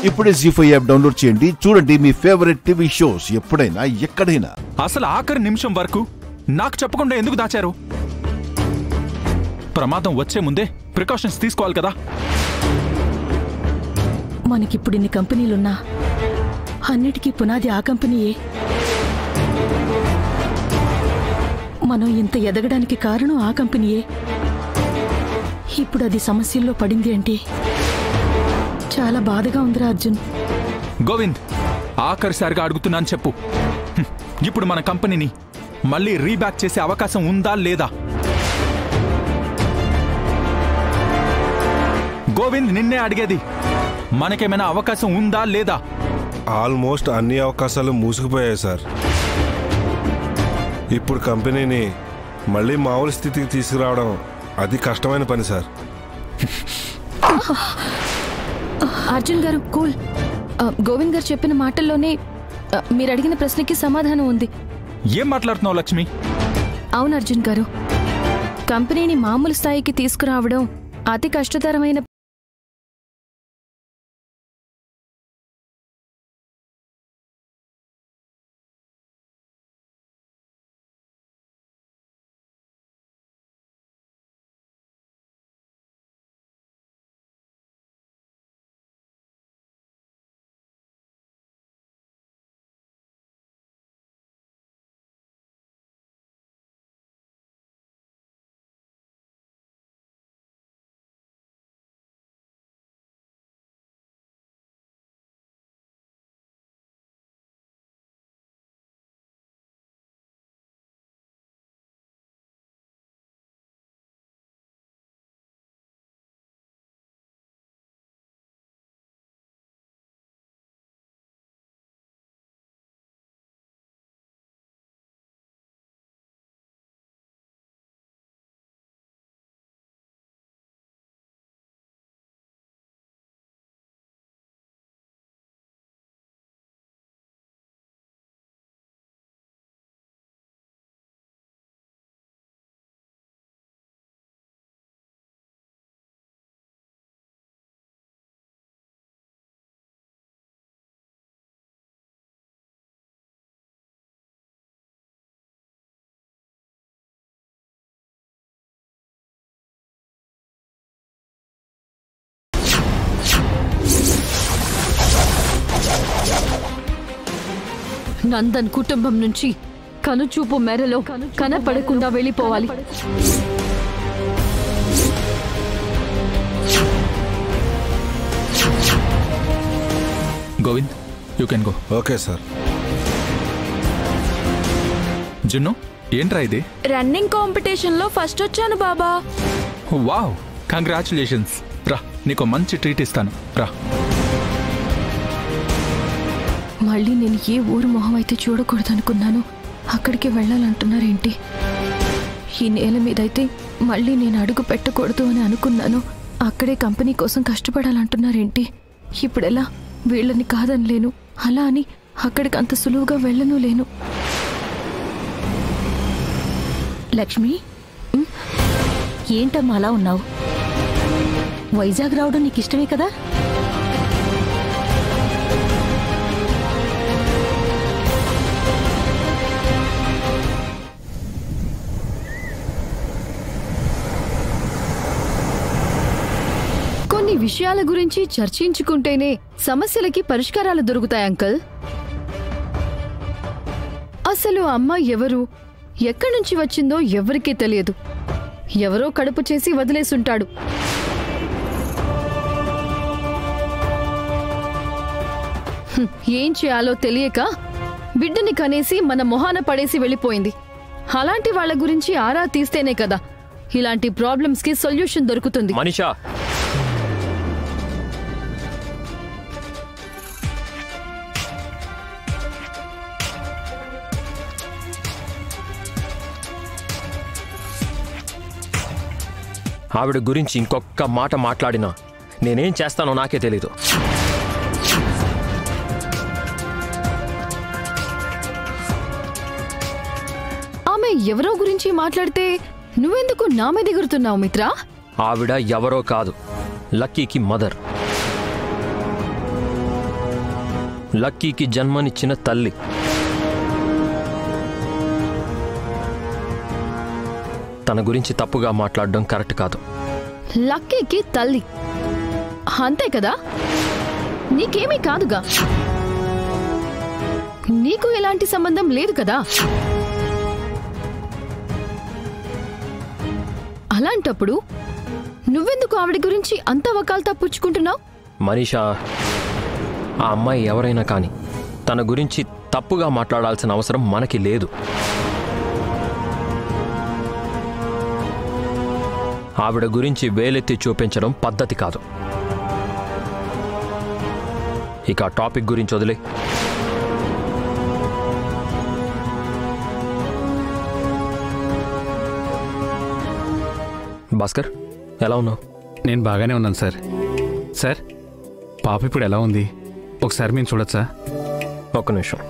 ఇప్పుడే ZEE5 app download చేయండి. చూడండి మీ ఫేవరెట్ టీవీ షోస్ ఎప్పుడైనా ఎక్కడైనా. అసలు ఆఖరి నిమిషం వరకు నాకు చెప్పకుండా ఎందుకు దాచారు? ప్రమాదం వచ్చే ముందే ప్రికాషన్స్ తీసుకోవాలి కదా. మనకిప్పుడు ఇన్ని కంపెనీలున్నా అన్నిటికీ పునాది ఆ కంపెనీయే. మనం ఇంత ఎదగడానికి కారణం ఆ కంపెనీయే. ఇప్పుడు అది సమస్యల్లో పడింది అంటే చాలా బాధగా ఉందిరా అర్జున్. గోవింద్, ఆఖరిసారిగా అడుగుతున్నాను చెప్పు, ఇప్పుడు మన కంపెనీని మళ్ళీ రీబ్యాక్ చేసే అవకాశం ఉందా లేదా? గోవింద్, నిన్నే అడిగేది, మనకేమైనా అవకాశం ఉందా లేదా? ఆల్మోస్ట్ అన్ని అవకాశాలు మూసుకుపోయాయి సార్. ఇప్పుడు కంపెనీని మళ్ళీ మామూలు స్థితికి తీసుకురావడం అది కష్టమైన పని సార్. అర్జున్ గారు కూల్. గోవింద్ గారు చెప్పిన మాటల్లోనే మీరు అడిగిన ప్రశ్నకి సమాధానం ఉంది. ఏం మాట్లాడుతున్నావు లక్ష్మి? అవును అర్జున్ గారు, కంపెనీని మామూలు స్థాయికి తీసుకురావడం అతి కష్టతరమైన. నందన్ కుటుంబం నుంచి కనుచూపు మేరలో కనపడకుండా వెళ్ళిపోవాలి. Govind, you can go. Okay sir. జున్ను, ఏంట్రా ఇది? రన్నింగ్ కాంపిటీషన్ లో ఫస్ట్ వచ్చాను బాబా. Wow, congratulations. రా, నీకు మంచి ట్రీట్ ఇస్తాను, రా. మళ్ళీ నేను ఏ ఊరు మొహం అయితే చూడకూడదనుకున్నాను అక్కడికి వెళ్ళాలంటున్నారేంటి? ఈ నేల మీదైతే మళ్ళీ నేను అడుగు పెట్టకూడదు అని అనుకున్నాను, అక్కడే కంపెనీ కోసం కష్టపడాలంటున్నారేంటి? ఇప్పుడెలా? వీళ్ళని కాదనలేను, అలా అని అక్కడికి అంత సులువుగా వెళ్ళను లేను. లక్ష్మి, ఏంటమ్మా అలా ఉన్నావు? వైజాగ్ రావడం నీకు ఇష్టమే కదా? కొన్ని విషయాల గురించి చర్చించుకుంటేనే సమస్యలకి పరిష్కారాలు దొరుకుతాయి అంకల్. అసలు అమ్మ ఎవరు, ఎక్కడి నుంచి వచ్చిందో ఎవరికీ తెలియదు. ఎవరో కడుపు చేసి వదిలేసుంటాడు. ఏం చేయాలో తెలియక బిడ్డని కనేసి మన మొహాన పడేసి వెళ్ళిపోయింది. అలాంటి వాళ్ళ గురించి ఆరా తీస్తేనే కదా ఇలాంటి ప్రాబ్లమ్స్ కి సొల్యూషన్ దొరుకుతుంది. మనిషా, ఆవిడ గురించి ఇంకొక్క మాట మాట్లాడినా నేనేం చేస్తానో నాకే తెలీదు. ఆమె ఎవరో గురించి మాట్లాడితే నువ్వెందుకు నా మీద ఎగురుతున్నావు మిత్రా? ఆవిడ ఎవరో కాదు, లక్కీకి మదర్. లక్కీకి జన్మనిచ్చిన తల్లి. తన గురించి తప్పుగా మాట్లాడడం కరెక్ట్ కాదు. లక్కీకి తల్లి అంతే కదా? నీకేమీ కాదుగా, నీకు ఎలాంటి సంబంధం లేదు కదా. అలాంటప్పుడు నువ్వెందుకు ఆవిడ గురించి అంత వకాల్తా పుచ్చుకుంటున్నావు? మనీషా, ఆ అమ్మాయి ఎవరైనా కానీ తన గురించి తప్పుగా మాట్లాడాల్సిన అవసరం మనకి లేదు. ఆవిడ గురించి వేలెత్తి చూపించడం పద్ధతి కాదు. ఇక ఆ టాపిక్ గురించి వదిలే. భాస్కర్, ఎలా ఉన్నావు? నేను బాగానే ఉన్నాను సార్. సార్, పాప ఇప్పుడు ఎలా ఉంది? ఒకసారి మేము చూడొచ్చా? ఒక్క నిమిషం.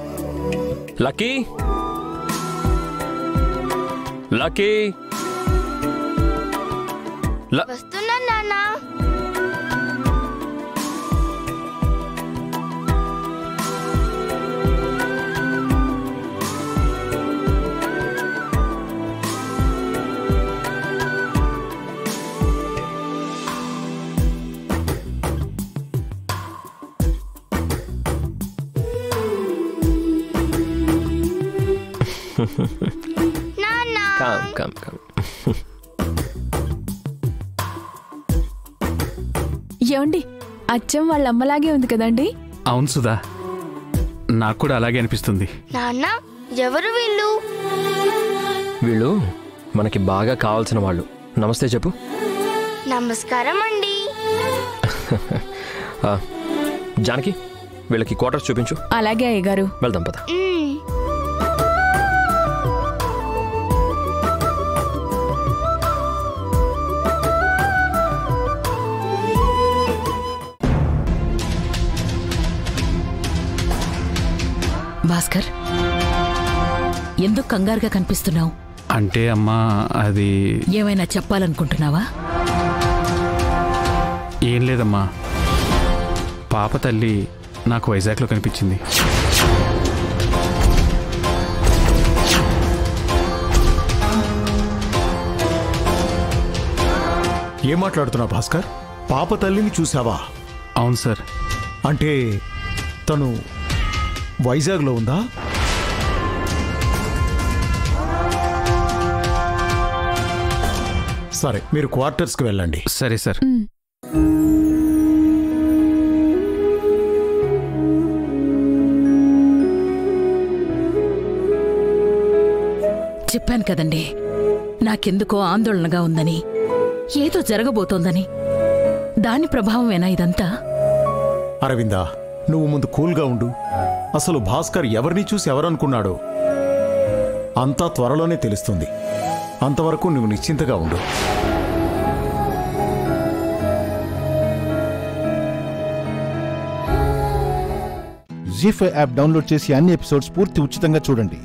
లక్కీ, లక్కీ, వస్తున్నా నాన్న. కమ్. ఏమండి, అచ్చం వాళ్ళ అమ్మలాగే ఉంది కదండి? అవును సుధా, నాకు కూడా అలాగే అనిపిస్తుంది. నాన్న, ఎవరు వీళ్ళు? వీళ్ళు మనకి బాగా కావాల్సిన వాళ్ళు. నమస్తే చెప్పు. నమస్కారం అండి. జానకి, వీళ్ళకి క్వార్టర్స్ చూపించు. అలాగే అయ్యగారు. వెళ్దాం పద. భాస్కర్, ఎందుకు కంగారుగా కనిపిస్తున్నావు? అంటే అమ్మా, అది ఏమైనా చెప్పాలనుకుంటున్నావా? ఏం లేదమ్మా, పాప తల్లి నాకు వైజాగ్లో కనిపించింది. ఏం మాట్లాడుతున్నావు భాస్కర్? పాప తల్లిని చూసావా? అవును సార్. అంటే తను వైజాగ్లో ఉందా? సరే, మీరు క్వార్టర్స్కి వెళ్ళండి. సరే సార్. చెప్పాను కదండి, నాకెందుకో ఆందోళనగా ఉందని, ఏదో జరగబోతోందని. దాని ప్రభావమేనా ఇదంతా? అరవిందా, నువ్వు ముందు కూల్గా ఉండు. అసలు భాస్కర్ ఎవరిని చూసి ఎవరనుకున్నాడో అంతా త్వరలోనే తెలుస్తుంది. అంతవరకు నువ్వు నిశ్చింతగా ఉండు. జీ5 యాప్ డౌన్లోడ్ చేసి అన్ని ఎపిసోడ్స్ పూర్తి ఉచితంగా చూడండి.